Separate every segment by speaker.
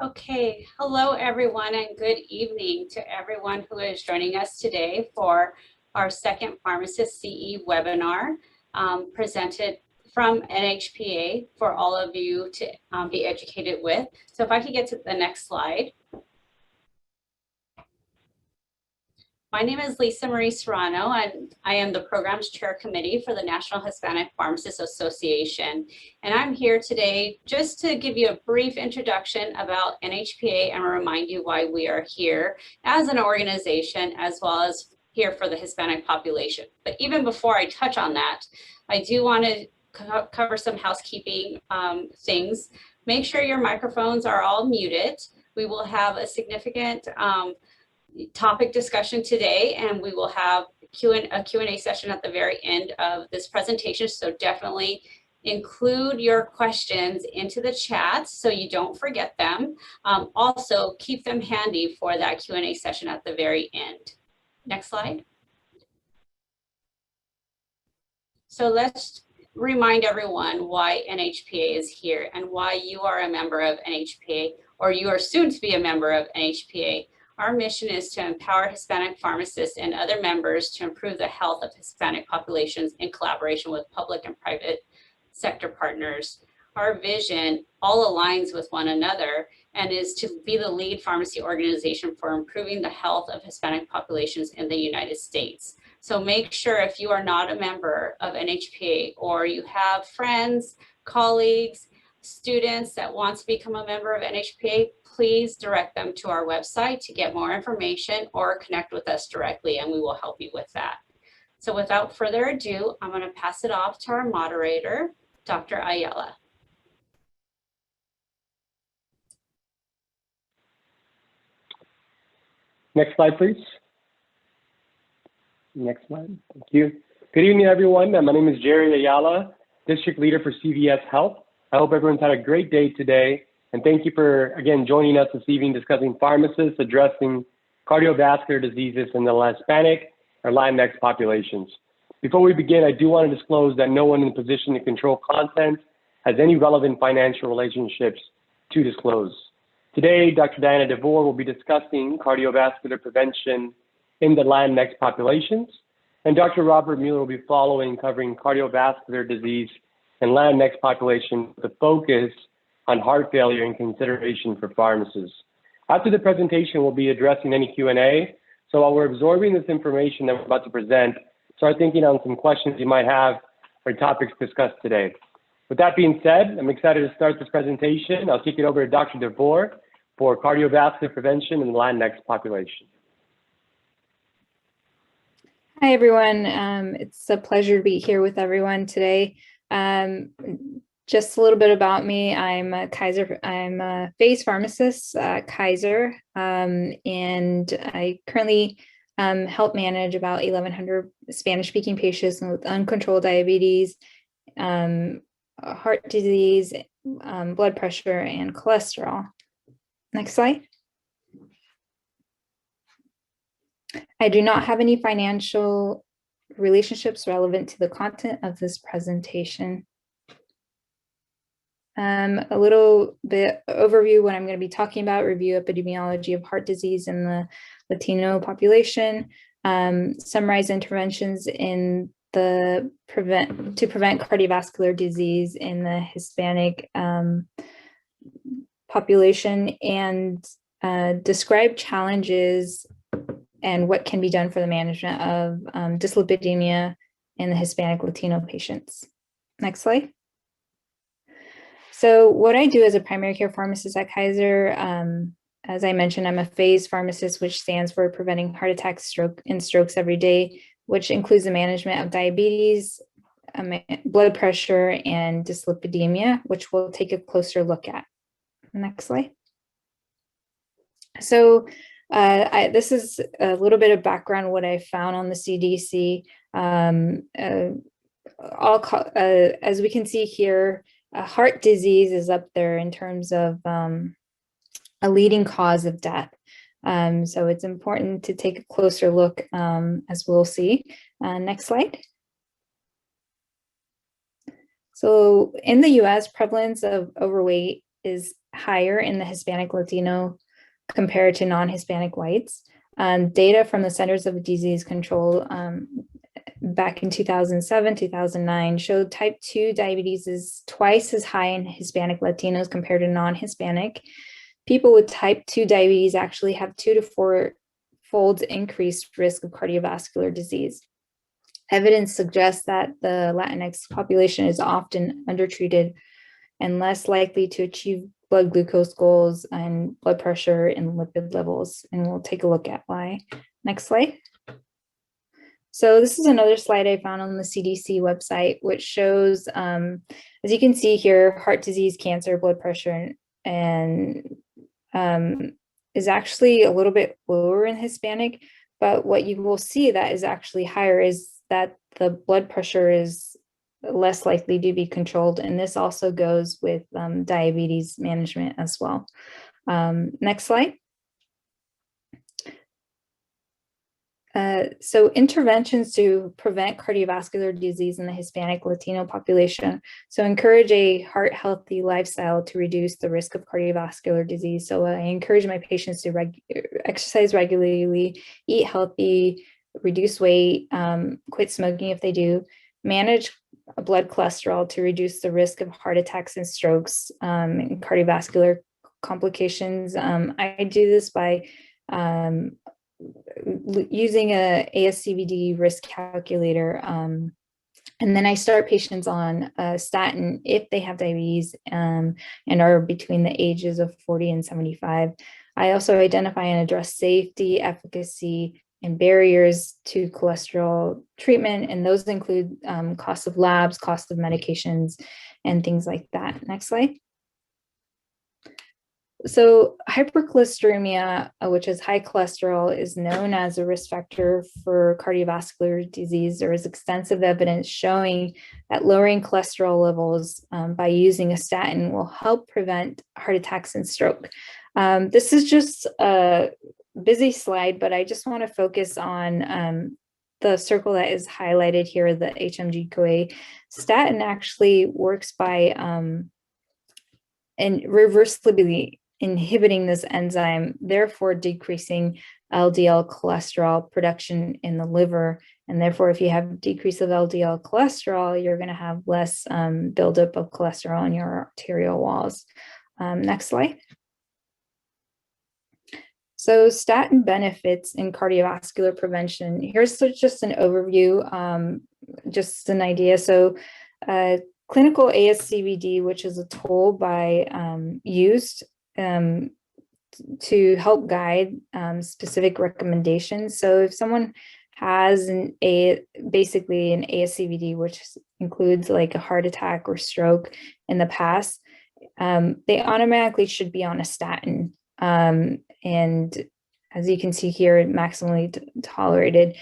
Speaker 1: Okay, hello everyone and good evening to everyone who is joining us today for our second Pharmacist CE webinar presented from NHPA for all of you to be educated with. So if I could get to the next slide. My name is Lisa Marie Serrano, and I am the Programs Chair Committee for the National Hispanic Pharmacists Association. And I'm here today just to give you a brief introduction about NHPA and remind you why we are here as an organization, as well as here for the Hispanic population. But even before I touch on that, I do want to cover some housekeeping things. Make sure your microphones are all muted. We will have a significant topic discussion today, and we will have a Q&A session at the very end of this presentation. So definitely include your questions into the chat so you don't forget them. Also, keep them handy for that Q&A session at the very end. Next slide. So let's remind everyone why NHPA is here and why you are a member of NHPA, or you are soon to be a member of NHPA. Our mission is to empower Hispanic pharmacists and other members to improve the health of Hispanic populations in collaboration with public and private sector partners. Our vision all aligns with one another and is to be the lead pharmacy organization for improving the health of Hispanic populations in the United States. So make sure, if you are not a member of NHPA or you have friends, colleagues, students that want to become a member of NHPA, please direct them to our website to get more information or connect with us directly, and we will help you with that. So without further ado, I'm going to pass it off to our moderator, Dr. Ayala.
Speaker 2: Next slide, please. Next slide. Thank you. Good evening, everyone. My name is Jerry Ayala, District Leader for CVS Health. I hope everyone's had a great day today, and thank you for, again, joining us this evening discussing pharmacists addressing cardiovascular diseases in the Hispanic or LatinX populations. Before we begin, I do want to disclose that no one in a position to control content has any relevant financial relationships to disclose. Today, Dr. Diana Vore will be discussing cardiovascular prevention in the LatinX populations, and Dr. Robert Mueller will be following, covering cardiovascular disease and Latinx population with a focus on heart failure and consideration for pharmacists. After the presentation, we'll be addressing any Q&A. So while we're absorbing this information that we're about to present, start thinking on some questions you might have for topics discussed today. With that being said, I'm excited to start this presentation. I'll kick it over to Dr. DeVore for cardiovascular prevention in the Latinx population.
Speaker 3: Hi, everyone. It's a pleasure to be here with everyone today. Just a little bit about me. I'm a phase pharmacist at Kaiser, and I currently help manage about 1,100 Spanish-speaking patients with uncontrolled diabetes, heart disease, blood pressure, and cholesterol. Next slide. I do not have any financial relationships relevant to the content of this presentation. A little bit overview what I'm going to be talking about: review epidemiology of heart disease in the Latino population, summarize interventions in to prevent cardiovascular disease in the Hispanic population, and describe challenges and what can be done for the management of dyslipidemia in the Hispanic Latino patients. Next slide. So what I do as a primary care pharmacist at Kaiser, as I mentioned, I'm a phase pharmacist, which stands for preventing heart attacks, and strokes every day, which includes the management of diabetes, blood pressure, and dyslipidemia, which we'll take a closer look at. Next slide. So this is a little bit of background, what I found on the CDC. As we can see here, heart disease is up there in terms of a leading cause of death. So it's important to take a closer look, as we'll see. Next slide. So in the US, prevalence of overweight is higher in the Hispanic Latino compared to non-Hispanic whites. Data from the Centers of Disease Control back in 2007, 2009 showed type 2 diabetes is twice as high in Hispanic Latinos compared to non-Hispanic. People with type 2 diabetes actually have 2 to 4-fold increased risk of cardiovascular disease. Evidence suggests that the LatinX population is often undertreated and less likely to achieve blood glucose goals and blood pressure and lipid levels. And we'll take a look at why. Next slide. So this is another slide I found on the CDC website, which shows, as you can see here, heart disease, cancer, blood pressure, and is actually a little bit lower in Hispanic. But what you will see that is actually higher is that the blood pressure is less likely to be controlled. And this also goes with diabetes management as well. Next slide. So interventions to prevent cardiovascular disease in the Hispanic Latino population. So encourage a heart healthy lifestyle to reduce the risk of cardiovascular disease. So I encourage my patients to exercise regularly, eat healthy, reduce weight, quit smoking if they do, manage blood cholesterol to reduce the risk of heart attacks and strokes and cardiovascular complications. I do this by using a ASCVD risk calculator. And then I start patients on a statin if they have diabetes and are between the ages of 40 and 75. I also identify and address safety, efficacy, and barriers to cholesterol treatment. And those include cost of labs, cost of medications, and things like that. Next slide. So hypercholesteremia, which is high cholesterol, is known as a risk factor for cardiovascular disease. There is extensive evidence showing that lowering cholesterol levels by using a statin will help prevent heart attacks and stroke. This is just a busy slide, but I just want to focus on the circle that is highlighted here, the HMG-CoA. Statin actually works by and reversibly inhibiting this enzyme, therefore decreasing LDL cholesterol production in the liver. And therefore, if you have decrease of LDL cholesterol, you're going to have less buildup of cholesterol in your arterial walls. Next slide. So statin benefits in cardiovascular prevention. Here's just an overview, just an idea. So clinical ASCVD, which is a tool used to help guide specific recommendations. So if someone has basically an ASCVD, which includes like a heart attack or stroke in the past, they automatically should be on a statin. And as you can see here, maximally tolerated.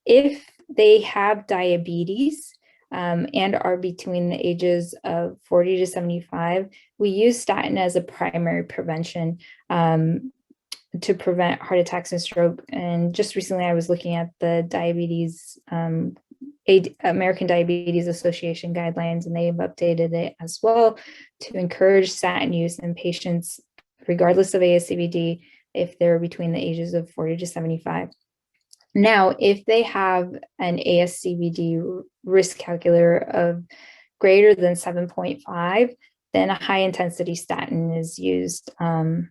Speaker 3: If they have diabetes, and are between the ages of 40 to 75, we use statin as a primary prevention to prevent heart attacks and stroke. And just recently, I was looking at the diabetes, American Diabetes Association guidelines, and they've updated it as well to encourage statin use in patients, regardless of ASCVD, if they're between the ages of 40 to 75. Now, if they have an ASCVD risk calculator of greater than 7.5, then a high intensity statin is used. Higher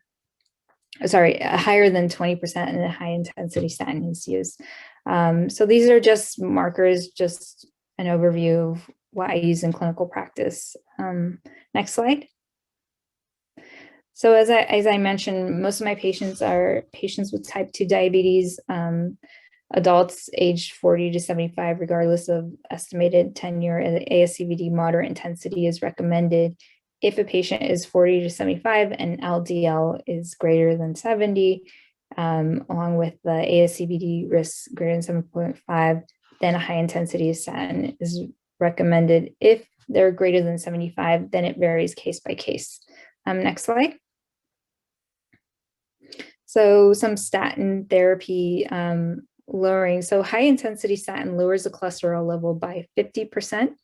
Speaker 3: than 20% and a high intensity statin is used. So these are just markers, just an overview of what I use in clinical practice. Next slide. So as I mentioned, most of my patients are patients with type 2 diabetes, adults aged 40 to 75, regardless of estimated tenure. ASCVD moderate intensity is recommended if a patient is 40 to 75 and LDL is greater than 70, along with the ASCVD risk greater than 7.5, then a high intensity statin is recommended. If they're greater than 75, then it varies case by case. Next slide. So some statin therapy lowering. So high intensity statin lowers the cholesterol level by 50%,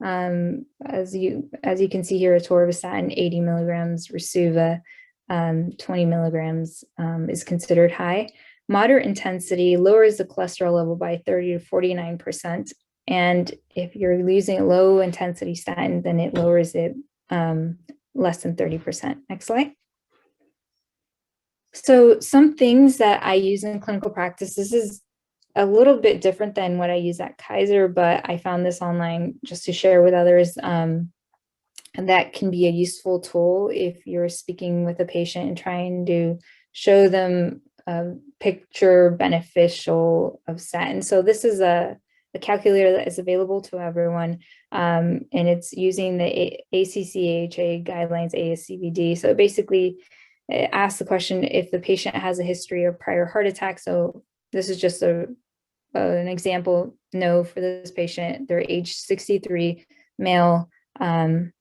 Speaker 3: As you can see here, atorvastatin 80 milligrams, Rasuva 20 milligrams is considered high. Moderate intensity lowers the cholesterol level by 30 to 49%. And if you're using a low intensity statin, then it lowers it less than 30%. Next slide. So some things that I use in clinical practice, this is a little bit different than what I use at Kaiser, but I found this online just to share with others. And that can be a useful tool if you're speaking with a patient and trying to show them a picture beneficial of statin. So this is a calculator that is available to everyone, and it's using the ACCHA guidelines, ASCVD. So basically it asks the question if the patient has a history of prior heart attack. So this is just an example. No, for this patient, they're age 63, male, and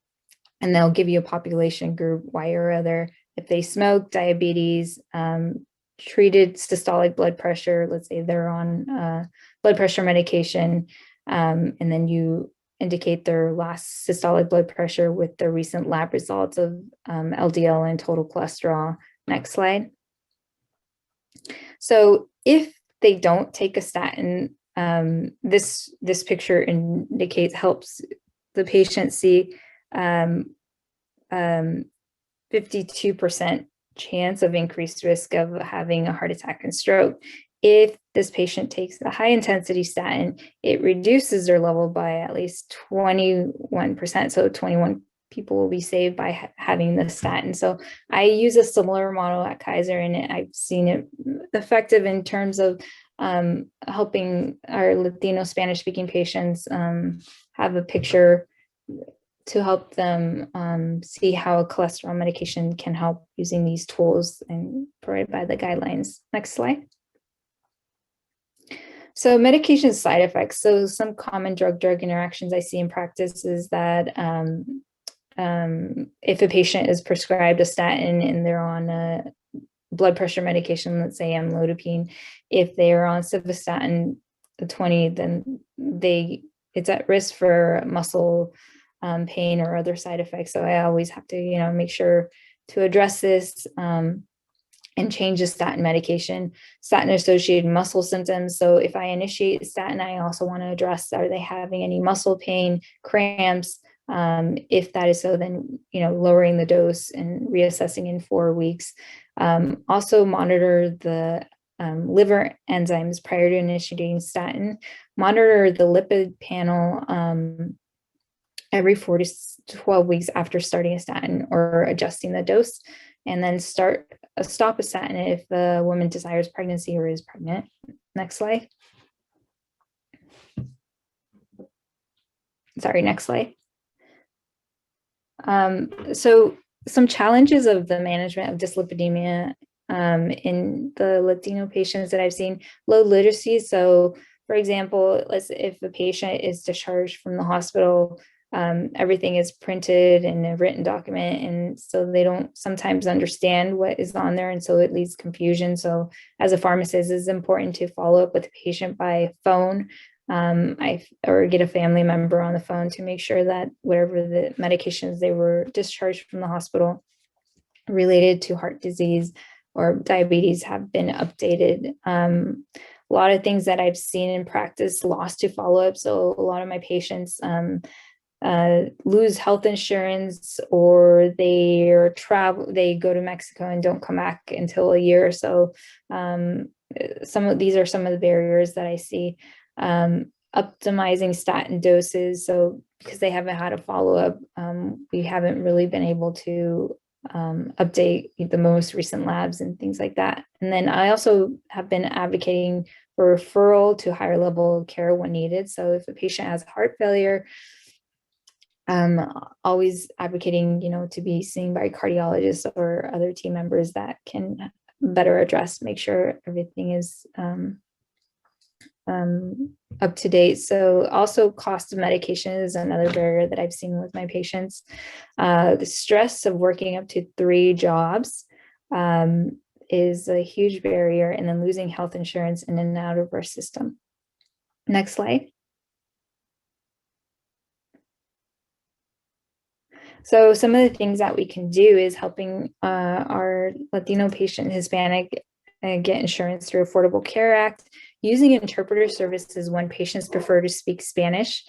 Speaker 3: they'll give you a population group, Y or other. If they smoke, diabetes, treated systolic blood pressure, let's say they're on blood pressure medication, and then you indicate their last systolic blood pressure with the recent lab results of LDL and total cholesterol. Next slide. So if they don't take a statin, this picture helps the patient see 52% chance of increased risk of having a heart attack and stroke. If this patient takes the high intensity statin, it reduces their level by at least 21%. So 21 people will be saved by having the statin. So I use a similar model at Kaiser, and I've seen it effective in terms of helping our Latino Spanish speaking patients have a picture to help them see how a cholesterol medication can help using these tools and provided by the guidelines. Next slide. So medication side effects. So some common drug-drug interactions I see in practice is that if a patient is prescribed a statin and they're on a blood pressure medication, let's say amlodipine, if they are on simvastatin 20, then it's at risk for muscle pain or other side effects. So I always have to, make sure to address this and change the statin medication. Statin associated muscle symptoms. So if I initiate statin, I also want to address, are they having any muscle pain, cramps? If that is so, then, lowering the dose and reassessing in 4 weeks. Also monitor the liver enzymes prior to initiating statin. Monitor the lipid panel every 4 to 12 weeks after starting a statin or adjusting the dose, and then stop a statin if the woman desires pregnancy or is pregnant. Next slide. Sorry, next slide. So some challenges of the management of dyslipidemia in the Latino patients that I've seen: low literacy. So for example, if a patient is discharged from the hospital, everything is printed in a written document, and so they don't sometimes understand what is on there, and so it leads confusion. So as a pharmacist, it's important to follow up with the patient by phone, or get a family member on the phone to make sure that whatever the medications they were discharged from the hospital related to heart disease or diabetes have been updated. A lot of things that I've seen in practice lost to follow-up. So a lot of my patients lose health insurance, or they go to Mexico and don't come back until a year or so. These are some of the barriers that I see. Optimizing statin doses. So because they haven't had a follow-up, we haven't really been able to update the most recent labs and things like that. And then I also have been advocating for referral to higher level care when needed. So if a patient has heart failure, always advocating, to be seen by cardiologists or other team members that can better address, make sure everything is up to date. So also cost of medication is another barrier that I've seen with my patients. The stress of working up to 3 jobs is a huge barrier, and then losing health insurance in and out of our system. Next slide. So some of the things that we can do is helping our Latino patient, Hispanic, get insurance through Affordable Care Act, using interpreter services when patients prefer to speak Spanish,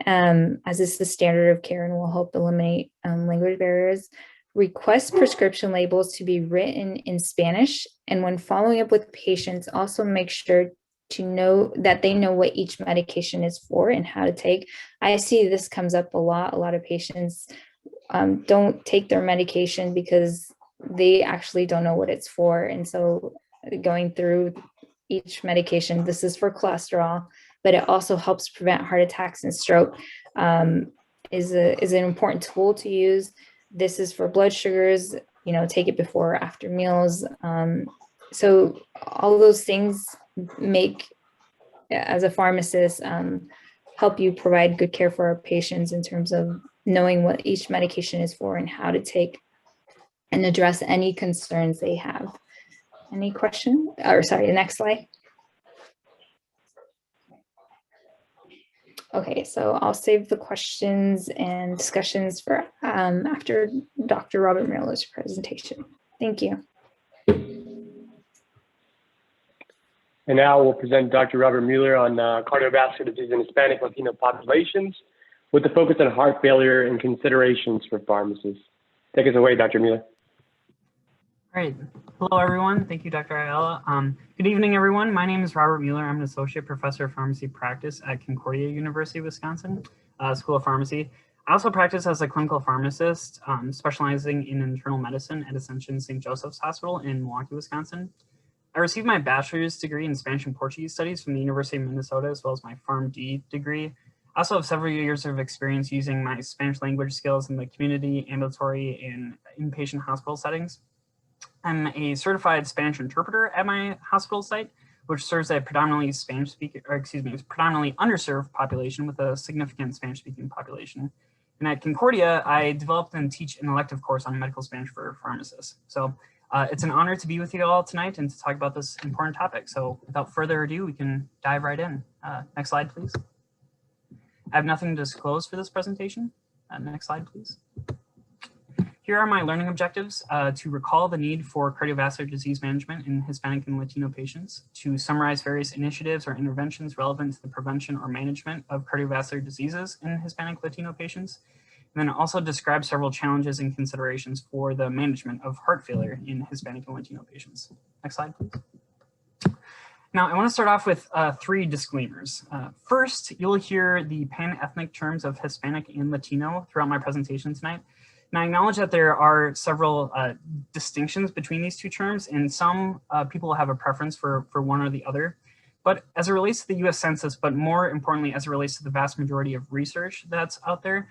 Speaker 3: as is the standard of care and will help eliminate language barriers. Request prescription labels to be written in Spanish, and when following up with patients, also make sure to know that they know what each medication is for and how to take. I see this comes up a lot. A lot of patients don't take their medication because they actually don't know what it's for. And so going through each medication, this is for cholesterol, but it also helps prevent heart attacks and stroke, is an important tool to use. This is for blood sugars, take it before or after meals. So all those things make, as a pharmacist, help you provide good care for our patients in terms of knowing what each medication is for and how to take and address any concerns they have. Any question? Or sorry, the next slide. Okay, so I'll save the questions and discussions for after Dr. Robert Mueller's presentation. Thank you.
Speaker 2: And now we'll present Dr. Robert Mueller on cardiovascular disease in Hispanic Latino populations with the focus on heart failure and considerations for pharmacists. Take us away, Dr. Mueller.
Speaker 4: All right. Hello, everyone. Thank you, Dr. Ayala. Good evening, everyone. My name is Robert Mueller. I'm an associate professor of pharmacy practice at Concordia, University of Wisconsin, School of Pharmacy. I also practice as a clinical pharmacist, specializing in internal medicine at Ascension St. Joseph's Hospital in Milwaukee, Wisconsin. I received my bachelor's degree in Spanish and Portuguese studies from the University of Minnesota, as well as my PharmD degree. I also have several years of experience using my Spanish language skills in the community, ambulatory, and inpatient hospital settings. I'm a certified Spanish interpreter at my hospital site, which serves a predominantly predominantly underserved population with a significant Spanish-speaking population. And at Concordia, I developed and teach an elective course on medical Spanish for pharmacists. So it's an honor to be with you all tonight and to talk about this important topic. So without further ado, we can dive right in. Next slide, please. I have nothing to disclose for this presentation. Next slide, please. Here are my learning objectives: to recall the need for cardiovascular disease management in Hispanic and Latino patients, to summarize various initiatives or interventions relevant to the prevention or management of cardiovascular diseases in Hispanic Latino patients, and then also describe several challenges and considerations for the management of heart failure in Hispanic and Latino patients. Next slide, please. Now, I want to start off with 3 disclaimers. First, you'll hear the pan-ethnic terms of Hispanic and Latino throughout my presentation tonight. And I acknowledge that there are several distinctions between these 2 terms, and some people will have a preference for one or the other. But as it relates to the US Census, but more importantly, as it relates to the vast majority of research that's out there,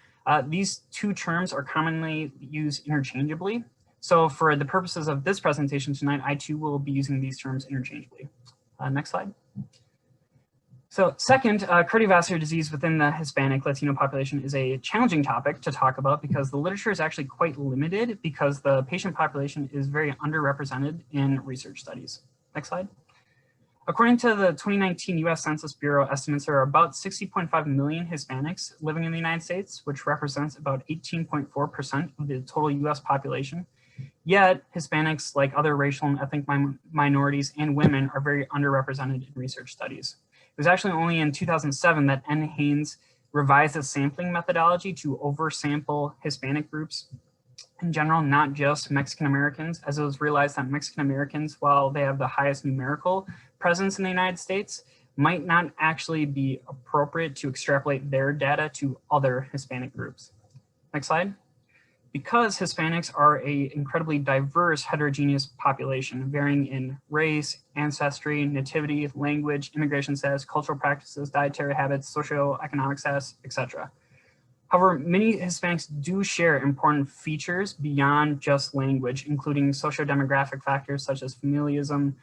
Speaker 4: these 2 terms are commonly used interchangeably. So for the purposes of this presentation tonight, I too will be using these terms interchangeably. Next slide. So second, cardiovascular disease within the Hispanic Latino population is a challenging topic to talk about because the literature is actually quite limited because the patient population is very underrepresented in research studies. Next slide. According to the 2019 US Census Bureau estimates, there are about 60.5 million Hispanics living in the United States, which represents about 18.4% of the total US population. Yet, Hispanics, like other racial and ethnic minorities and women, are very underrepresented in research studies. It was actually only in 2007 that N. Haynes revised the sampling methodology to oversample Hispanic groups in general, not just Mexican Americans, as it was realized that Mexican Americans, while they have the highest numerical presence in the United States, might not actually be appropriate to extrapolate their data to other Hispanic groups. Next slide. Because Hispanics are an incredibly diverse, heterogeneous population, varying in race, ancestry, nativity, language, immigration status, cultural practices, dietary habits, socioeconomic status, etc. However, many Hispanics do share important features beyond just language, including socio-demographic factors such as familialism,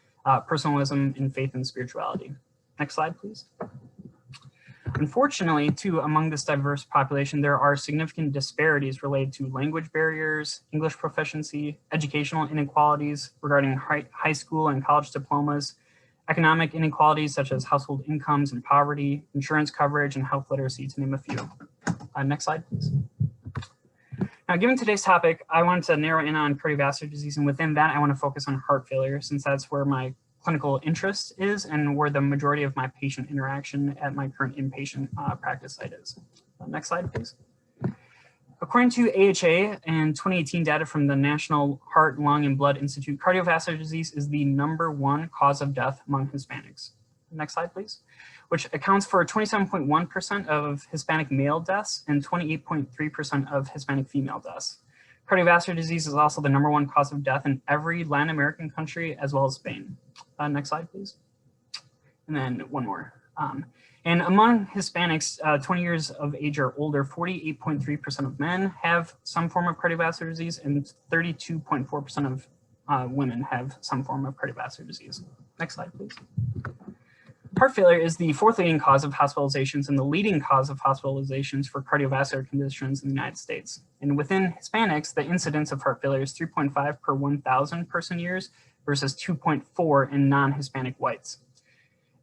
Speaker 4: personalism, and faith and spirituality. Next slide, please. Unfortunately, too, among this diverse population, there are significant disparities related to language barriers, English proficiency, educational inequalities regarding high school and college diplomas, economic inequalities such as household incomes and poverty, insurance coverage, and health literacy, to name a few. Next slide, please. Now, given today's topic, I wanted to narrow in on cardiovascular disease, and within that, I want to focus on heart failure, since that's where my clinical interest is and where the majority of my patient interaction at my current inpatient practice site is. Next slide, please. According to AHA and 2018 data from the National Heart, Lung, and Blood Institute, cardiovascular disease is the #1 cause of death among Hispanics. Next slide, please. Which accounts for 27.1% of Hispanic male deaths and 28.3% of Hispanic female deaths. Cardiovascular disease is also the #1 cause of death in every Latin American country, as well as Spain. Next slide, please. And then one more. And among Hispanics 20 years of age or older, 48.3% of men have some form of cardiovascular disease, and 32.4% of women have some form of cardiovascular disease. Next slide, please. Heart failure is the 4th leading cause of hospitalizations and the leading cause of hospitalizations for cardiovascular conditions in the United States. And within Hispanics, the incidence of heart failure is 3.5 per 1,000 person years versus 2.4 in non-Hispanic whites.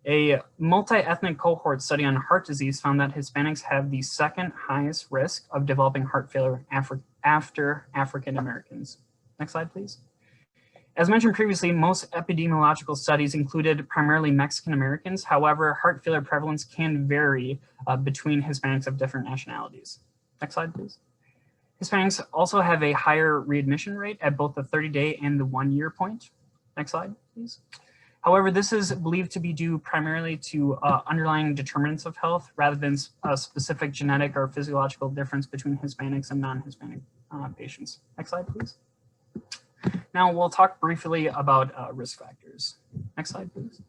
Speaker 4: A multi-ethnic cohort study on heart disease found that Hispanics have the 2nd highest risk of developing heart failure after African Americans. Next slide, please. As mentioned previously, most epidemiological studies included primarily Mexican Americans. However, heart failure prevalence can vary between Hispanics of different nationalities. Next slide, please. Hispanics also have a higher readmission rate at both the 30-day and the 1-year point. Next slide, please. However, this is believed to be due primarily to underlying determinants of health rather than a specific genetic or physiological difference between Hispanics and non-Hispanic patients. Next slide, please. Now we'll talk briefly about risk factors. Next slide, please.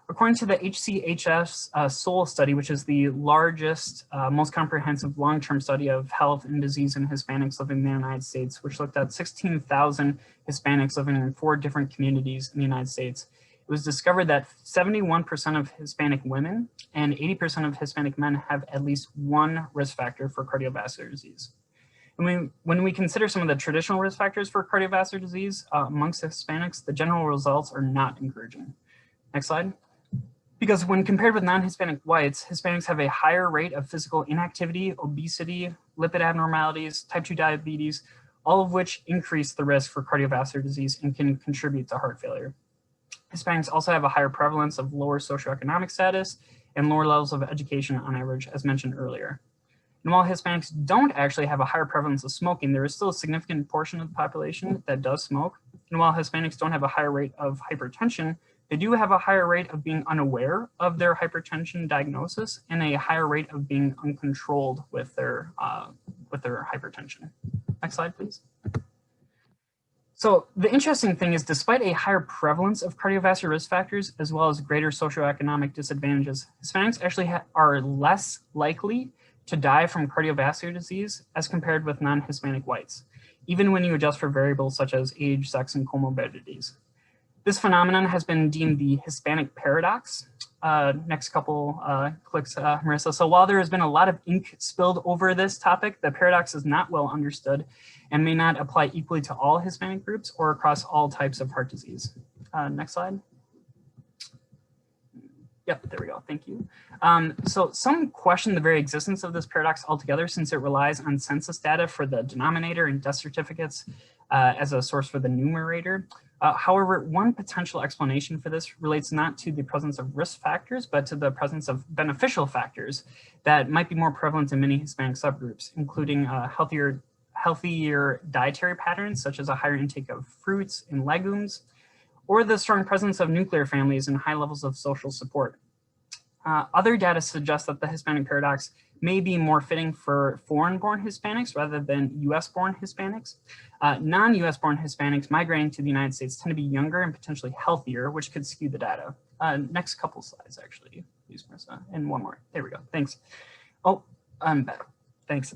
Speaker 4: According to the HCHS SOUL study, which is the largest, most comprehensive long-term study of health and disease in Hispanics living in the United States, which looked at 16,000 Hispanics living in 4 different communities in the United States, it was discovered that 71% of Hispanic women and 80% of Hispanic men have at least one risk factor for cardiovascular disease. And when we consider some of the traditional risk factors for cardiovascular disease amongst Hispanics, the general results are not encouraging. Next slide. Because when compared with non-Hispanic whites, Hispanics have a higher rate of physical inactivity, obesity, lipid abnormalities, type 2 diabetes, all of which increase the risk for cardiovascular disease and can contribute to heart failure. Hispanics also have a higher prevalence of lower socioeconomic status and lower levels of education on average, as mentioned earlier. And while Hispanics don't actually have a higher prevalence of smoking, there is still a significant portion of the population that does smoke. And while Hispanics don't have a higher rate of hypertension, they do have a higher rate of being unaware of their hypertension diagnosis and a higher rate of being uncontrolled with their hypertension. Next slide, please. So the interesting thing is, despite a higher prevalence of cardiovascular risk factors, as well as greater socioeconomic disadvantages, Hispanics actually are less likely to die from cardiovascular disease as compared with non-Hispanic whites, even when you adjust for variables such as age, sex, and comorbidities. This phenomenon has been deemed the Hispanic paradox. Next couple clicks, Marissa. So while there has been a lot of ink spilled over this topic, the paradox is not well understood and may not apply equally to all Hispanic groups or across all types of heart disease. Next slide. Yep, there we go, thank you. So some question the very existence of this paradox altogether, since it relies on census data for the denominator and death certificates as a source for the numerator. However, one potential explanation for this relates not to the presence of risk factors, but to the presence of beneficial factors that might be more prevalent in many Hispanic subgroups, including healthier dietary patterns, such as a higher intake of fruits and legumes, or the strong presence of nuclear families and high levels of social support. Other data suggest that the Hispanic paradox may be more fitting for foreign-born Hispanics rather than US-born Hispanics. Non-US-born Hispanics migrating to the United States tend to be younger and potentially healthier, which could skew the data. Next couple slides, actually, please, Marissa, and one more. There we go, thanks. Oh, I'm back, thanks.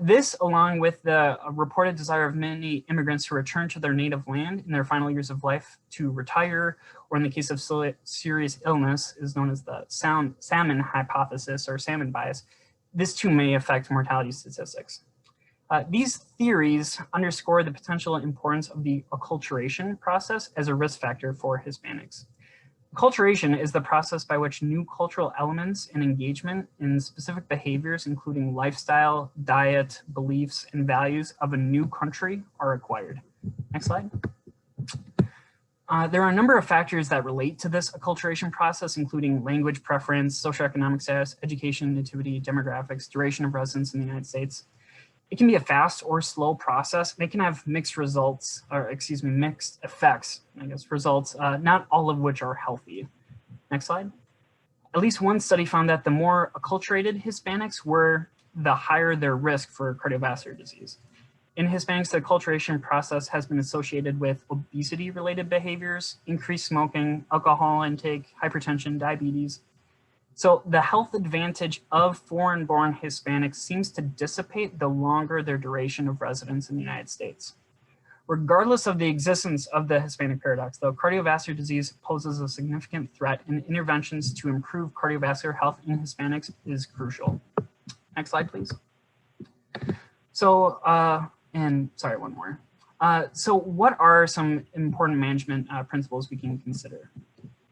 Speaker 4: This, along with the reported desire of many immigrants to return to their native land in their final years of life to retire, or in the case of serious illness, is known as the salmon hypothesis or salmon bias. This too may affect mortality statistics. These theories underscore the potential importance of the acculturation process as a risk factor for Hispanics. Acculturation is the process by which new cultural elements and engagement in specific behaviors, including lifestyle, diet, beliefs, and values of a new country are acquired. Next slide. There are a number of factors that relate to this acculturation process, including language preference, socioeconomic status, education, nativity, demographics, duration of residence in the United States. It can be a fast or slow process. They can have mixed results, or excuse me, mixed effects, I guess, results, not all of which are healthy. Next slide. At least one study found that the more acculturated Hispanics were, the higher their risk for cardiovascular disease. In Hispanics, the acculturation process has been associated with obesity-related behaviors, increased smoking, alcohol intake, hypertension, diabetes. So the health advantage of foreign-born Hispanics seems to dissipate the longer their duration of residence in the United States. Regardless of the existence of the Hispanic paradox, though, cardiovascular disease poses a significant threat, and interventions to improve cardiovascular health in Hispanics is crucial. Next slide, please. So, and sorry, one more. So what are some important management principles we can consider?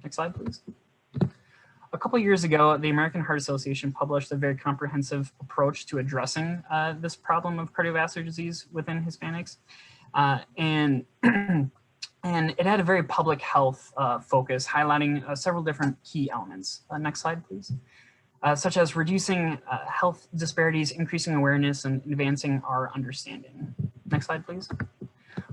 Speaker 4: Next slide, please. A couple years ago, the American Heart Association published a very comprehensive approach to addressing this problem of cardiovascular disease within Hispanics. And it had a very public health focus, highlighting several different key elements. Next slide, please. Such as reducing health disparities, increasing awareness, and advancing our understanding. Next slide, please.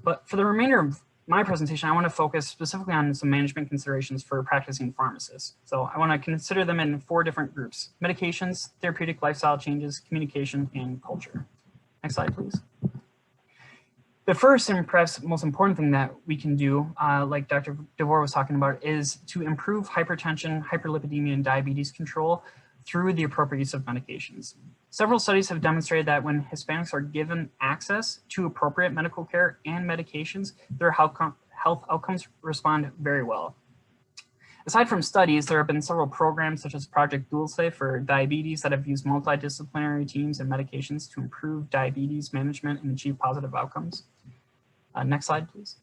Speaker 4: But for the remainder of my presentation, I want to focus specifically on some management considerations for practicing pharmacists. So I want to consider them in 4 different groups: medications, therapeutic lifestyle changes, communication, and culture. Next slide, please. The first and perhaps most important thing that we can do, like Dr. Vore was talking about, is to improve hypertension, hyperlipidemia, and diabetes control through the appropriate use of medications. Several studies have demonstrated that when Hispanics are given access to appropriate medical care and medications, their health outcomes respond very well. Aside from studies, there have been several programs such as Project Dulce for diabetes that have used multidisciplinary teams and medications to improve diabetes management and achieve positive outcomes. Next slide, please.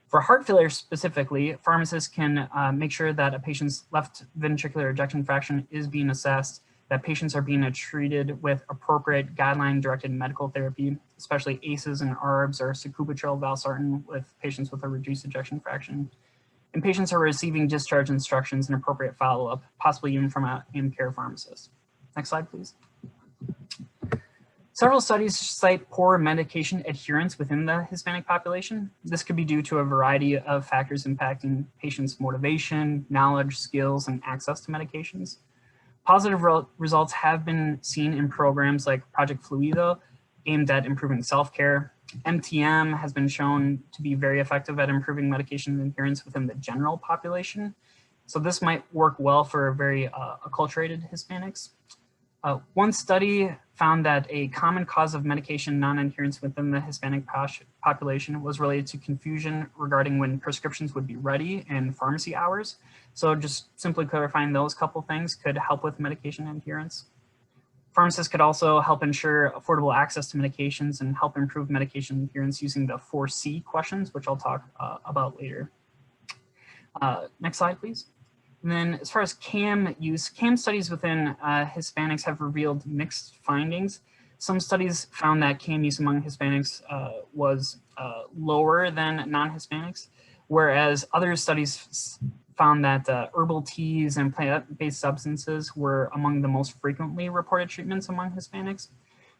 Speaker 4: For heart failure specifically, pharmacists can make sure that a patient's left ventricular ejection fraction is being assessed, that patients are being treated with appropriate guideline-directed medical therapy, especially ACEs and ARBs or sacubitril valsartan with patients with a reduced ejection fraction. And patients are receiving discharge instructions and appropriate follow-up, possibly even from an AmCare pharmacist. Next slide, please. Several studies cite poor medication adherence within the Hispanic population. This could be due to a variety of factors impacting patients' motivation, knowledge, skills, and access to medications. Positive results have been seen in programs like Project Fluido, aimed at improving self-care. MTM has been shown to be very effective at improving medication adherence within the general population. So this might work well for very acculturated Hispanics. One study found that a common cause of medication non-adherence within the Hispanic population was related to confusion regarding when prescriptions would be ready and pharmacy hours. So just simply clarifying those couple things could help with medication adherence. Pharmacists could also help ensure affordable access to medications and help improve medication adherence using the 4C questions, which I'll talk about later. Next slide, please. And then as far as CAM use, CAM studies within Hispanics have revealed mixed findings. Some studies found that CAM use among Hispanics was lower than non-Hispanics, whereas other studies found that herbal teas and plant-based substances were among the most frequently reported treatments among Hispanics.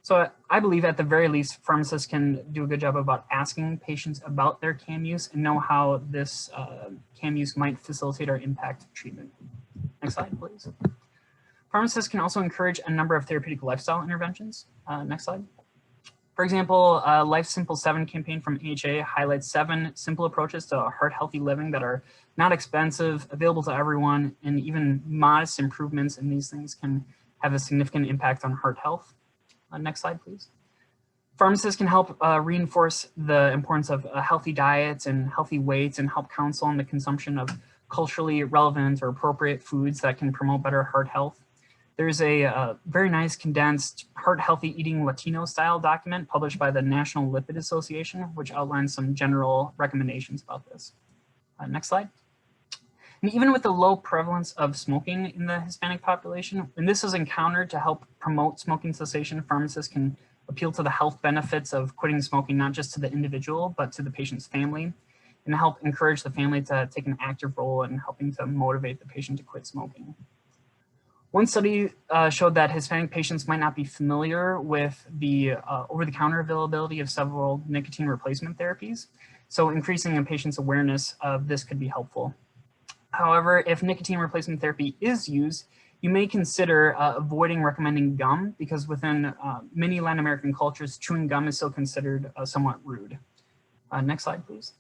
Speaker 4: So I believe at the very least, pharmacists can do a good job about asking patients about their CAM use and know how this CAM use might facilitate or impact treatment. Next slide, please. Pharmacists can also encourage a number of therapeutic lifestyle interventions. Next slide. For example, Life Simple 7 campaign from AHA highlights 7 simple approaches to heart healthy living that are not expensive, available to everyone, and even modest improvements in these things can have a significant impact on heart health. Next slide, please. Pharmacists can help reinforce the importance of healthy diets and healthy weights and help counsel on the consumption of culturally relevant or appropriate foods that can promote better heart health. There's a very nice condensed heart healthy eating Latino style document published by the National Lipid Association, which outlines some general recommendations about this. Next slide. And even with the low prevalence of smoking in the Hispanic population, when this is encountered to help promote smoking cessation, pharmacists can appeal to the health benefits of quitting smoking, not just to the individual, but to the patient's family, and help encourage the family to take an active role in helping to motivate the patient to quit smoking. One study showed that Hispanic patients might not be familiar with the over-the-counter availability of several nicotine replacement therapies, so increasing a patient's awareness of this could be helpful. However, if nicotine replacement therapy is used, you may consider avoiding recommending gum, because within many Latin American cultures, chewing gum is still considered somewhat rude. Next slide, please.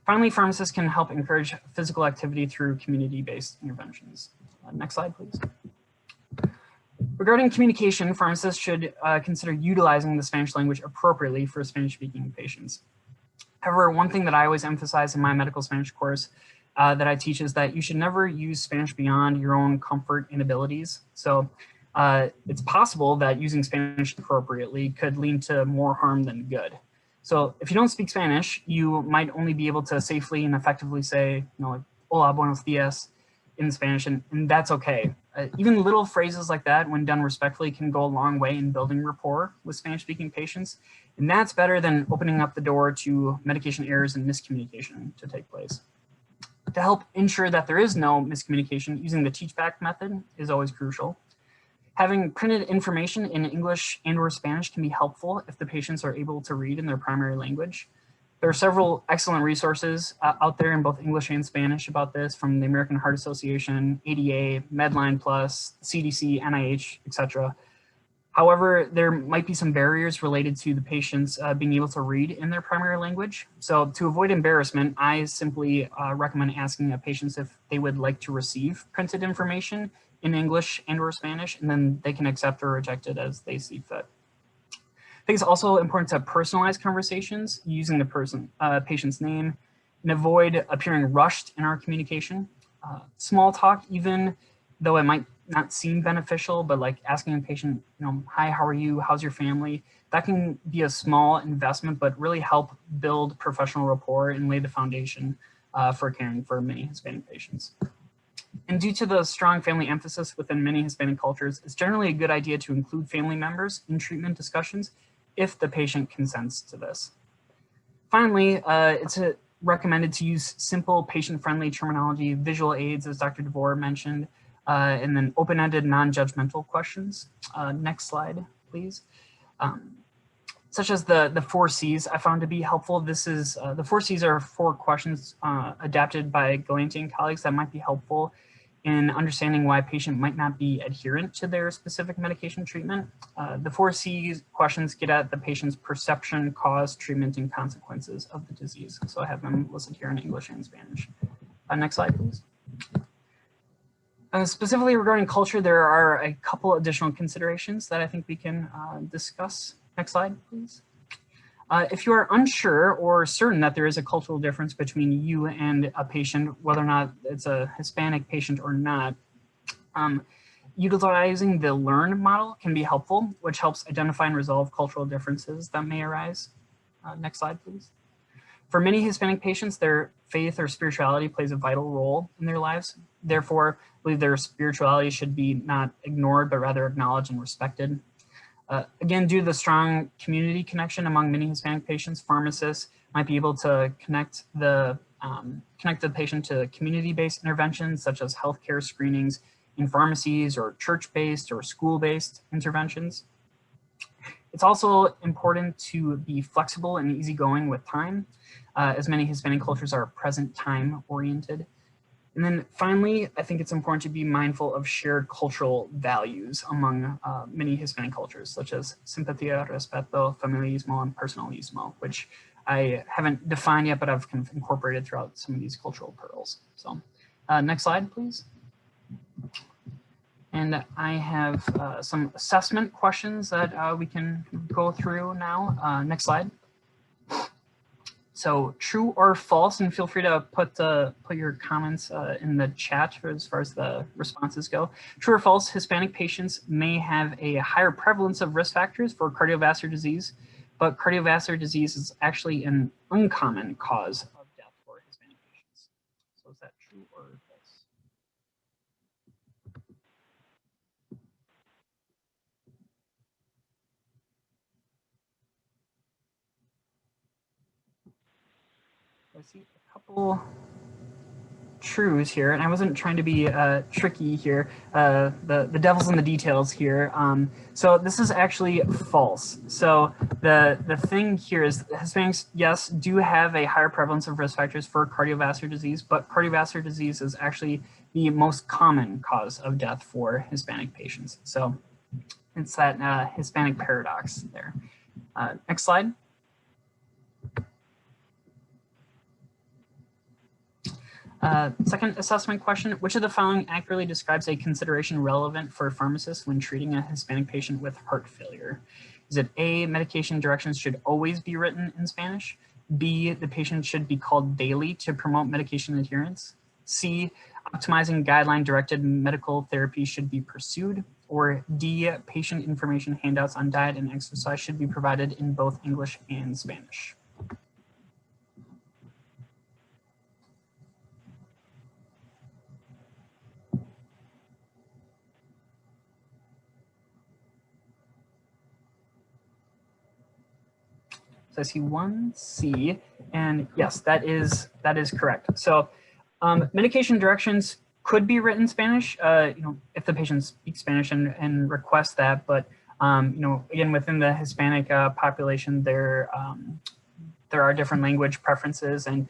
Speaker 4: Finally, pharmacists can help encourage physical activity through community-based interventions. Next slide, please. Regarding communication, pharmacists should consider utilizing the Spanish language appropriately for Spanish-speaking patients. However, one thing that I always emphasize in my medical Spanish course that I teach is that you should never use Spanish beyond your own comfort and abilities. So it's possible that using Spanish appropriately could lead to more harm than good. So if you don't speak Spanish, you might only be able to safely and effectively say, like, hola, buenos dias in Spanish, and that's okay. Even little phrases like that, when done respectfully, can go a long way in building rapport with Spanish-speaking patients. And that's better than opening up the door to medication errors and miscommunication to take place. To help ensure that there is no miscommunication, using the teach-back method is always crucial. Having printed information in English and/or Spanish can be helpful if the patients are able to read in their primary language. There are several excellent resources out there in both English and Spanish about this, from the American Heart Association, ADA, Medline Plus, CDC, NIH, etc. However, there might be some barriers related to the patients being able to read in their primary language. So to avoid embarrassment, I simply recommend asking patients if they would like to receive printed information in English and or Spanish, and then they can accept or reject it as they see fit. I think it's also important to personalize conversations using the patient's name and avoid appearing rushed in our communication. Small talk, even though it might not seem beneficial, but like asking a patient, hi, how are you? How's your family? That can be a small investment, but really help build professional rapport and lay the foundation for caring for many Hispanic patients. And due to the strong family emphasis within many Hispanic cultures, it's generally a good idea to include family members in treatment discussions if the patient consents to this. Finally, it's recommended to use simple patient-friendly terminology, visual aids, as Dr. Vore mentioned, and then open-ended, non-judgmental questions. Next slide, please. Such as the 4 C's I found to be helpful. This is, the 4 C's are 4 questions adapted by Galante and colleagues that might be helpful in understanding why a patient might not be adherent to their specific medication treatment. The 4 C's questions get at the patient's perception, cause, treatment, and consequences of the disease. So I have them listed here in English and Spanish. Next slide, please. Specifically regarding culture, there are a couple additional considerations that I think we can discuss. Next slide, please. If you are unsure or certain that there is a cultural difference between you and a patient, whether or not it's a Hispanic patient or not, utilizing the LEARN model can be helpful, which helps identify and resolve cultural differences that may arise. Next slide, please. For many Hispanic patients, their faith or spirituality plays a vital role in their lives. Therefore, I believe their spirituality should be not ignored, but rather acknowledged and respected. Again, due to the strong community connection among many Hispanic patients, pharmacists might be able to connect the patient to community-based interventions, such as healthcare screenings in pharmacies or church-based or school-based interventions. It's also important to be flexible and easygoing with time, as many Hispanic cultures are present time oriented. And then finally, I think it's important to be mindful of shared cultural values among many Hispanic cultures, such as simpatía, respeto, familismo, and personalismo, which I haven't defined yet, but I've kind of incorporated throughout some of these cultural pearls. So next slide, please. And I have some assessment questions that we can go through now. Next slide. So true or false, and feel free to put your comments in the chat as far as the responses go. True or false, Hispanic patients may have a higher prevalence of risk factors for cardiovascular disease, but cardiovascular disease is actually an uncommon cause of death for Hispanic patients. So is that true or I see a couple truths here, and I wasn't trying to be tricky here. The devil's in the details here. So this is actually false. So the thing here is Hispanics, yes, do have a higher prevalence of risk factors for cardiovascular disease, but cardiovascular disease is actually the most common cause of death for Hispanic patients. So it's that Hispanic paradox there. Next slide. Second assessment question, which of the following accurately describes a consideration relevant for pharmacists when treating a Hispanic patient with heart failure? Is it A, medication directions should always be written in Spanish? B, the patient should be called daily to promote medication adherence? C, optimizing guideline-directed medical therapy should be pursued? Or D, patient information handouts on diet and exercise should be provided in both English and Spanish? So I see 1C, and yes, that is correct. So medication directions could be written in Spanish, if the patient speaks Spanish and requests that. But again, within the Hispanic population, there are different language preferences, and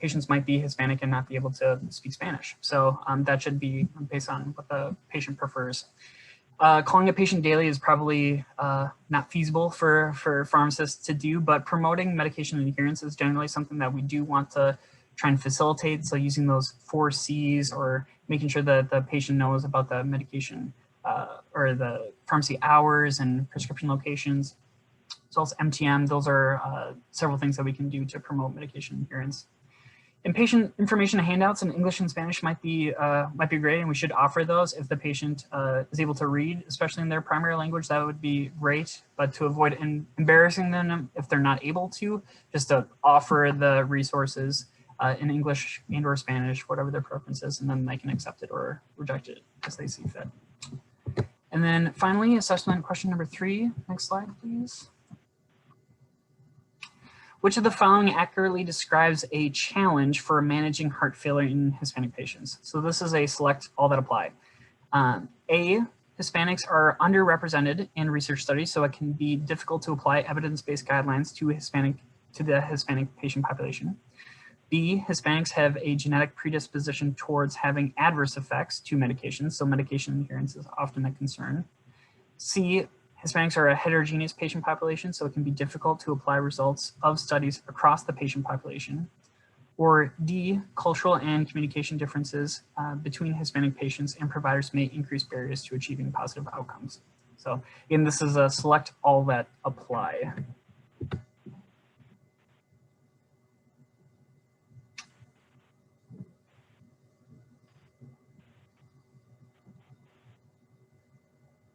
Speaker 4: patients might be Hispanic and not be able to speak Spanish. So that should be based on what the patient prefers. Calling a patient daily is probably not feasible for pharmacists to do, but promoting medication adherence is generally something that we do want to try and facilitate. So using those 4 C's, or making sure that the patient knows about the medication or the pharmacy hours and prescription locations, as well as MTM. Those are several things that we can do to promote medication adherence. And patient information handouts in English and Spanish might be great, and we should offer those if the patient is able to read, especially in their primary language. That would be great. But to avoid embarrassing them if they're not able to, just to offer the resources in English and or Spanish, whatever their preference is, and then they can accept it or reject it as they see fit. And then finally, assessment question number 3. Next slide, please. Which of the following accurately describes a challenge for managing heart failure in Hispanic patients? So this is a select all that apply. A, Hispanics are underrepresented in research studies, so it can be difficult to apply evidence-based guidelines to the Hispanic patient population. B, Hispanics have a genetic predisposition towards having adverse effects to medications, so medication adherence is often a concern. C, Hispanics are a heterogeneous patient population, so it can be difficult to apply results of studies across the patient population. Or D, cultural and communication differences between Hispanic patients and providers may increase barriers to achieving positive outcomes. So again, this is a select all that apply.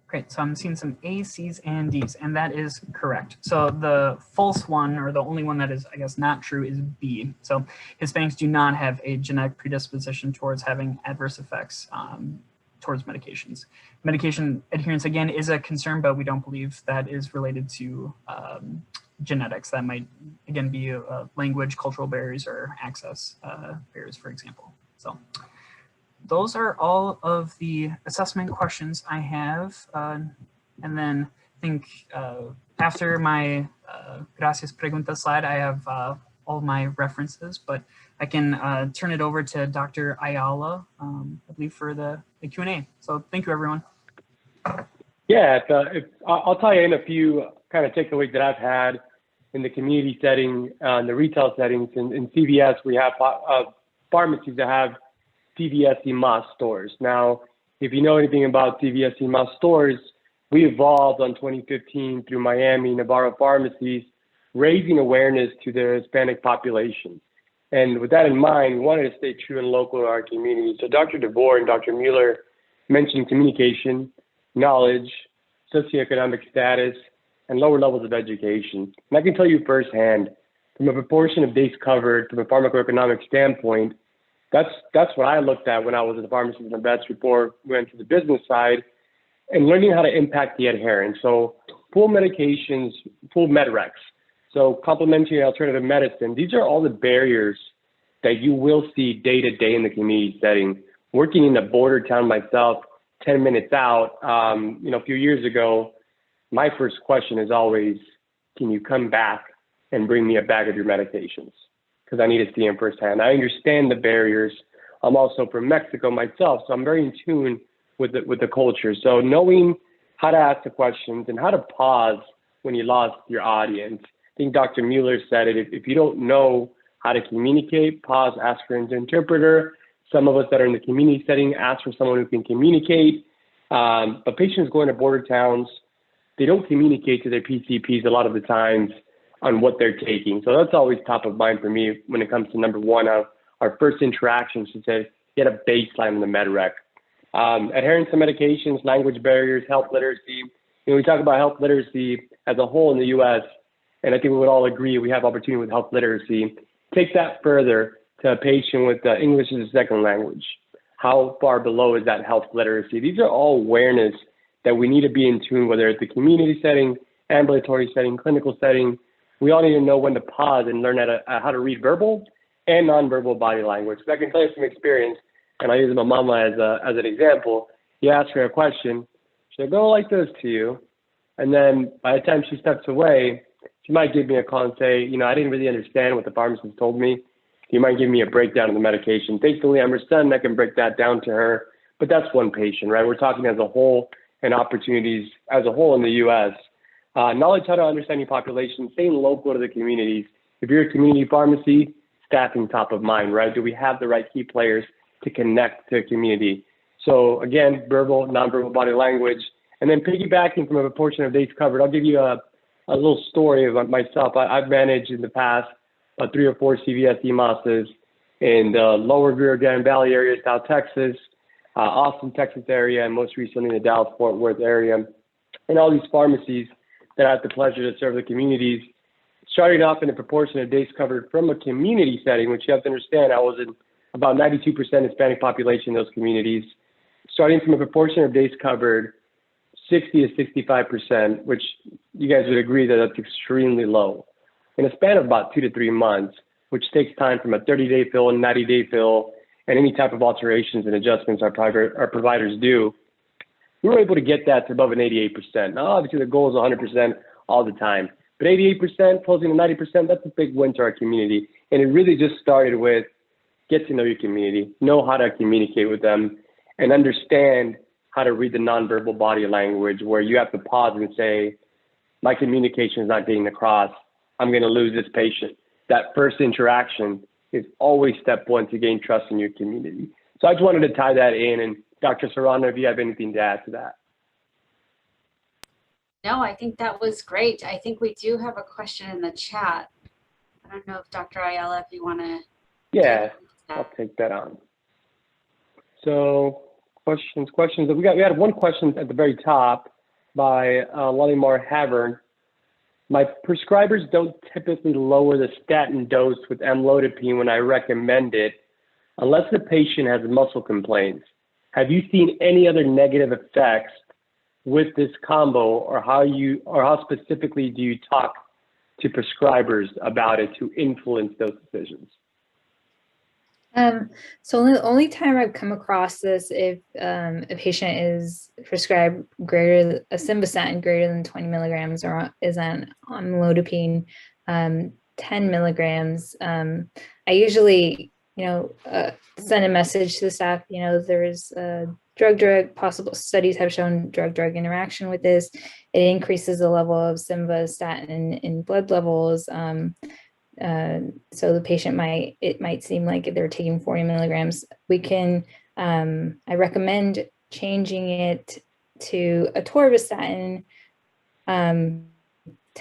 Speaker 4: Great, so I'm seeing some A's, C's, and D's, and that is correct. So the false one, or the only one that is, I guess, not true, is B. So Hispanics do not have a genetic predisposition towards having adverse effects towards medications. Medication adherence, again, is a concern, but we don't believe that is related to genetics. That might, again, be language, cultural barriers, or access barriers, for example. So those are all of the assessment questions I have. And then I think after my gracias preguntas slide, I have all my references, but I can turn it over to Dr. Ayala, I believe, for the Q&A. So thank you, everyone.
Speaker 2: Yeah, I'll tie in a few kind of takeaways that I've had in the community setting, the retail settings. In CVS, we have pharmacies that have CVS EMAS stores. Now, if you know anything about CVS EMAS stores, we evolved on 2015 through Miami, Navarro pharmacies, raising awareness to the Hispanic population. And with that in mind, we wanted to stay true and local to our community. So Dr. Vore and Dr. Mueller mentioned communication, knowledge, socioeconomic status, and lower levels of education. And I can tell you firsthand, from a proportion of days covered, from a pharmacoeconomic standpoint, that's what I looked at when I was at the Pharmacist and Vets before we went to the business side, and learning how to impact the adherence. So full medications, full med recs. So complementary alternative medicine, these are all the barriers that you will see day to day in the community setting. Working in a border town myself, 10 minutes out, a few years ago, my first question is always, can you come back and bring me a bag of your medications? Because I need to see them firsthand. I understand the barriers. I'm also from Mexico myself, so I'm very in tune with the culture. So knowing how to ask the questions and how to pause when you lost your audience. I think Dr. Mueller said it, if you don't know how to communicate, pause, ask for an interpreter. Some of us that are in the community setting ask for someone who can communicate. But patients going to border towns, they don't communicate to their PCPs a lot of the times on what they're taking. So that's always top of mind for me when it comes to number one, our first interactions to say, get a baseline in the med rec. Adherence to medications, language barriers, health literacy. We talk about health literacy as a whole in the US, and I think we would all agree we have opportunity with health literacy. Take that further to a patient with English as a second language. How far below is that health literacy? These are all awareness that we need to be in tune, whether it's the community setting, ambulatory setting, clinical setting. We all need to know when to pause and learn how to read verbal and nonverbal body language. So I can tell you some experience, and I use my mama as an example. You ask her a question, she'll go like this to you, and then by the time she steps away, she might give me a call and say, I didn't really understand what the pharmacist told me. You might give me a breakdown of the medication. Thankfully, I'm her son, I can break that down to her, but that's one patient, right? We're talking as a whole and opportunities as a whole in the US. Knowledge how to understand your population, staying local to the communities. If you're a community pharmacy, staffing top of mind, right? Do we have the right key players to connect to a community? So again, verbal, nonverbal body language, and then piggybacking from a proportion of days covered. I'll give you a little story about myself. I've managed in the past 3 or 4 CVS EMOSs in the lower Rio Grande Valley area, South Texas, Austin, Texas area, and most recently in the Dallas-Fort Worth area. And all these pharmacies that I have the pleasure to serve the communities, starting off in a proportion of days covered from a community setting, which you have to understand, I was in about 92% Hispanic population in those communities, starting from a proportion of days covered, 60 to 65%, which you guys would agree that that's extremely low. In a span of about 2 to 3 months, which takes time from a 30-day fill and 90-day fill, and any type of alterations and adjustments our providers do, we were able to get that to above an 88%. Now, obviously, the goal is 100% all the time, but 88%, closing to 90%, that's a big win to our community. And it really just started with get to know your community, know how to communicate with them, and understand how to read the nonverbal body language, where you have to pause and say, my communication is not getting across. I'm going to lose this patient. That first interaction is always step one to gain trust in your community. So I just wanted to tie that in. And Dr. Serrano, if you have anything to add to that.
Speaker 1: No, I think that was great. I think we do have a question in the chat. I don't know if Dr. Ayala, if you want to.
Speaker 2: Yeah, I'll take that on. So questions. We had one question at the very top by Lalimar Havern. My prescribers don't typically lower the statin dose with amlodipine when I recommend it, unless the patient has muscle complaints. Have you seen any other negative effects with this combo, or how specifically do you talk to prescribers about it to influence those decisions?
Speaker 3: So the only time I've come across this, if a patient is prescribed a simvastatin greater than 20 milligrams or is on amlodipine 10 milligrams, I usually, send a message to the staff. There's drug possible studies have shown drug-drug interaction with this. It increases the level of simvastatin in blood levels. So the patient might seem like they're taking 40 milligrams. We can, I recommend changing it to atorvastatin, 10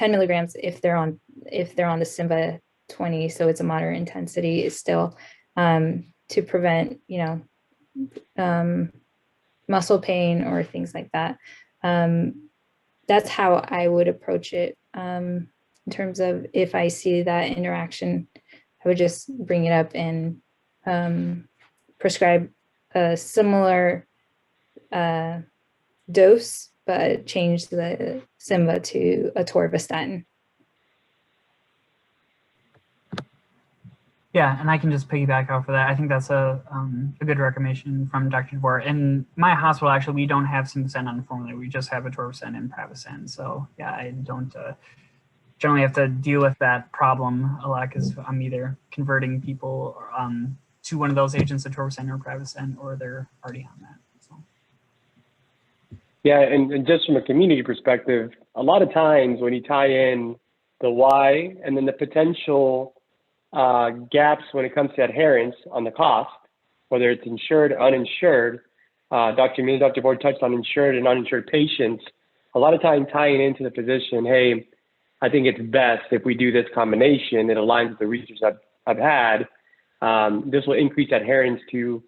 Speaker 3: milligrams if they're on the Simva 20, so it's a moderate intensity, is still to prevent, muscle pain or things like that. That's how I would approach it. In terms of if I see that interaction, I would just bring it up and prescribe a similar dose, but change the Simva to atorvastatin.
Speaker 4: Yeah, and I can just piggyback off of that. I think that's a good recommendation from Dr. Vore. In my hospital, actually, we don't have Sympazan on the formulary. We just have Atorvastatin and Pravacin. So yeah, I don't generally have to deal with that problem a lot because I'm either converting people to one of those agents, Atorvastatin or Pravacin, or they're already on that. So.
Speaker 2: Yeah, and just from a community perspective, a lot of times when you tie in the why and then the potential gaps when it comes to adherence on the cost, whether it's insured or uninsured, Dr. Mueller, Dr. Vore touched on insured and uninsured patients, a lot of time tying into the physician, hey, I think it's best if we do this combination. It aligns with the research I've had. This will increase adherence to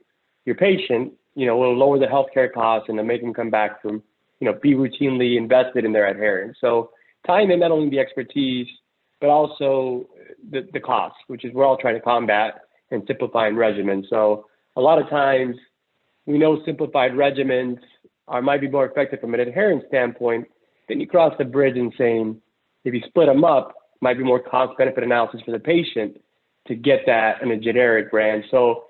Speaker 2: your patient, will lower the healthcare costs and then make them come back from, be routinely invested in their adherence. So tying in not only the expertise, but also the cost, which is we're all trying to combat, and simplifying regimens. So a lot of times we know simplified regimens might be more effective from an adherence standpoint. Then you cross the bridge and saying, if you split them up, might be more cost benefit analysis for the patient to get that in a generic brand. So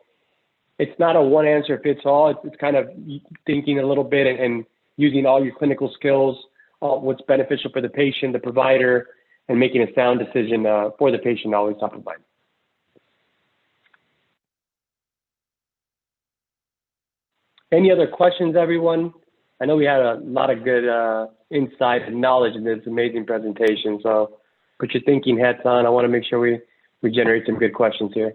Speaker 2: it's not a one answer fits all. It's kind of thinking a little bit and using all your clinical skills, what's beneficial for the patient, the provider, and making a sound decision for the patient, always top of mind. Any other questions, everyone? I know we had a lot of good insight and knowledge in this amazing presentation, so put your thinking hats on. I want to make sure we generate some good questions here.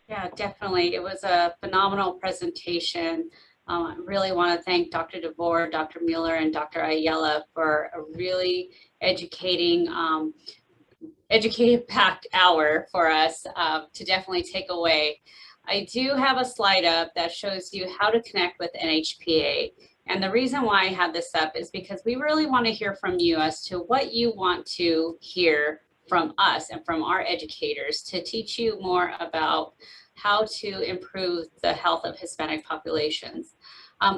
Speaker 1: Yeah, definitely. It was a phenomenal presentation. I really want to thank Dr. DeVore, Dr. Mueller, and Dr. Ayala for a really educating, packed hour for us to definitely take away. I do have a slide up that shows you how to connect with NHPA. And the reason why I have this up is because we really want to hear from you as to what you want to hear from us and from our educators to teach you more about how to improve the health of Hispanic populations.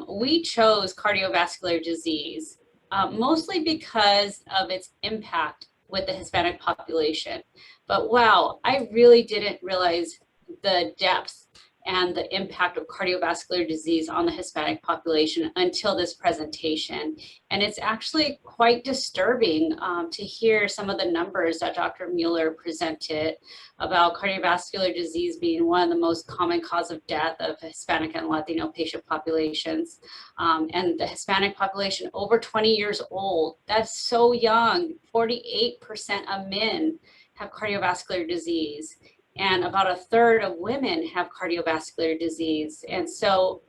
Speaker 1: We chose cardiovascular disease mostly because of its impact with the Hispanic population. But wow, I really didn't realize the depth and the impact of cardiovascular disease on the Hispanic population until this presentation. And it's actually quite disturbing to hear some of the numbers that Dr. Mueller presented about cardiovascular disease being one of the most common cause of death of Hispanic and Latino patient populations. And the Hispanic population over 20 years old, that's so young, 48% of men have cardiovascular disease. And about a third of women have cardiovascular disease. And so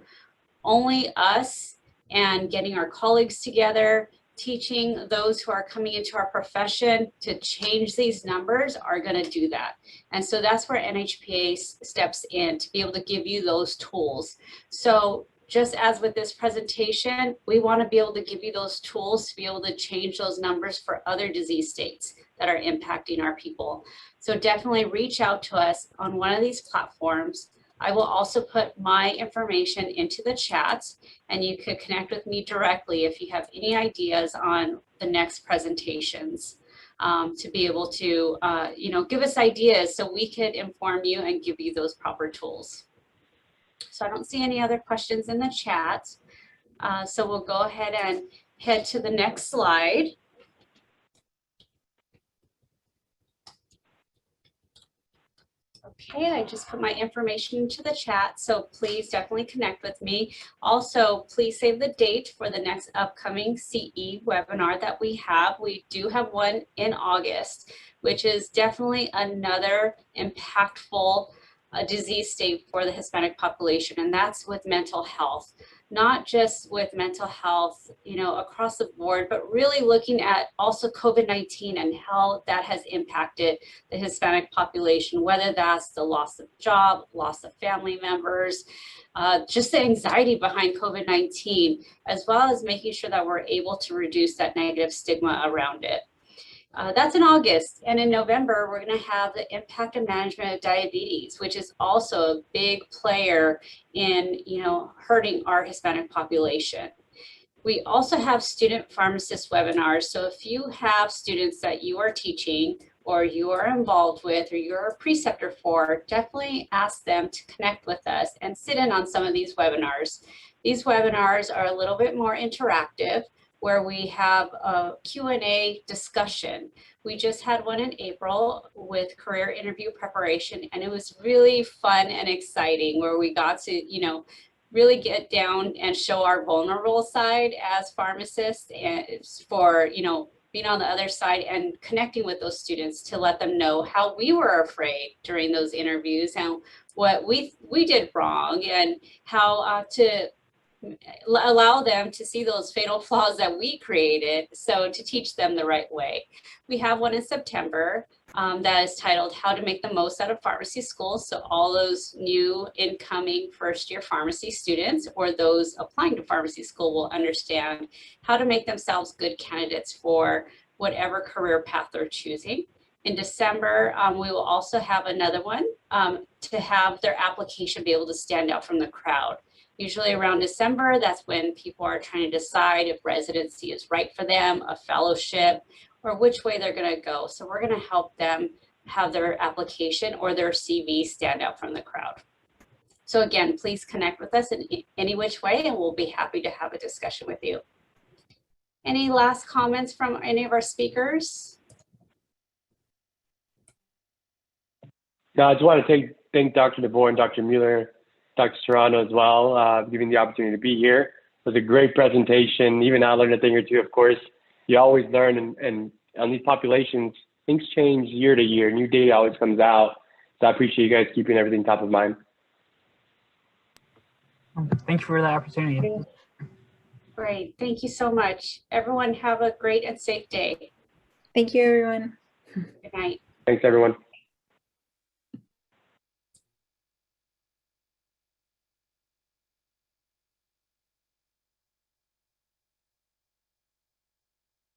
Speaker 1: only us and getting our colleagues together, teaching those who are coming into our profession to change these numbers are going to do that. And so that's where NHPA steps in to be able to give you those tools. So just as with this presentation, we want to be able to give you those tools to be able to change those numbers for other disease states that are impacting our people. So definitely reach out to us on one of these platforms. I will also put my information into the chat, and you could connect with me directly if you have any ideas on the next presentations to be able to give us ideas so we could inform you and give you those proper tools. So I don't see any other questions in the chat. So we'll go ahead and head to the next slide. Okay, I just put my information into the chat, so please definitely connect with me. Also, please save the date for the next upcoming CE webinar that we have. We do have one in August, which is definitely another impactful disease state for the Hispanic population, and that's with mental health. Not just with mental health, across the board, but really looking at also COVID-19 and how that has impacted the Hispanic population, whether that's the loss of job, loss of family members, just the anxiety behind COVID-19, as well as making sure that we're able to reduce that negative stigma around it. That's in August, and in November, we're going to have the impact and management of diabetes, which is also a big player in, hurting our Hispanic population. We also have student pharmacist webinars. So if you have students that you are teaching, or you are involved with or you're a preceptor for, definitely ask them to connect with us and sit in on some of these webinars. These webinars are a little bit more interactive, where we have a Q&A discussion. We just had one in April with career interview preparation, and it was really fun and exciting, where we got to, really get down and show our vulnerable side as pharmacists, and for, being on the other side and connecting with those students to let them know how we were afraid during those interviews and what we did wrong, and how to allow them to see those fatal flaws that we created, so to teach them the right way. We have one in September that is titled How to Make the Most Out of Pharmacy School. So all those new incoming first-year pharmacy students or those applying to pharmacy school will understand how to make themselves good candidates for whatever career path they're choosing. In December, we will also have another one to have their application be able to stand out from the crowd. Usually around December, that's when people are trying to decide if residency is right for them, a fellowship, or which way they're going to go. So we're going to help them have their application or their CV stand out from the crowd. So again, please connect with us in any which way, and we'll be happy to have a discussion with you. Any last comments from any of our speakers?
Speaker 2: No, I just want to thank Dr. DeVore and Dr. Mueller, Dr. Serrano as well, giving the opportunity to be here. It was a great presentation. Even I learned a thing or two, of course. You always learn, and on these populations, things change year to year. New data always comes out. So I appreciate you guys keeping everything top of mind.
Speaker 4: Thank you for the opportunity.
Speaker 1: Great. Thank you so much. Everyone have a great and safe day.
Speaker 3: Thank you, everyone.
Speaker 1: Good night.
Speaker 2: Thanks, everyone.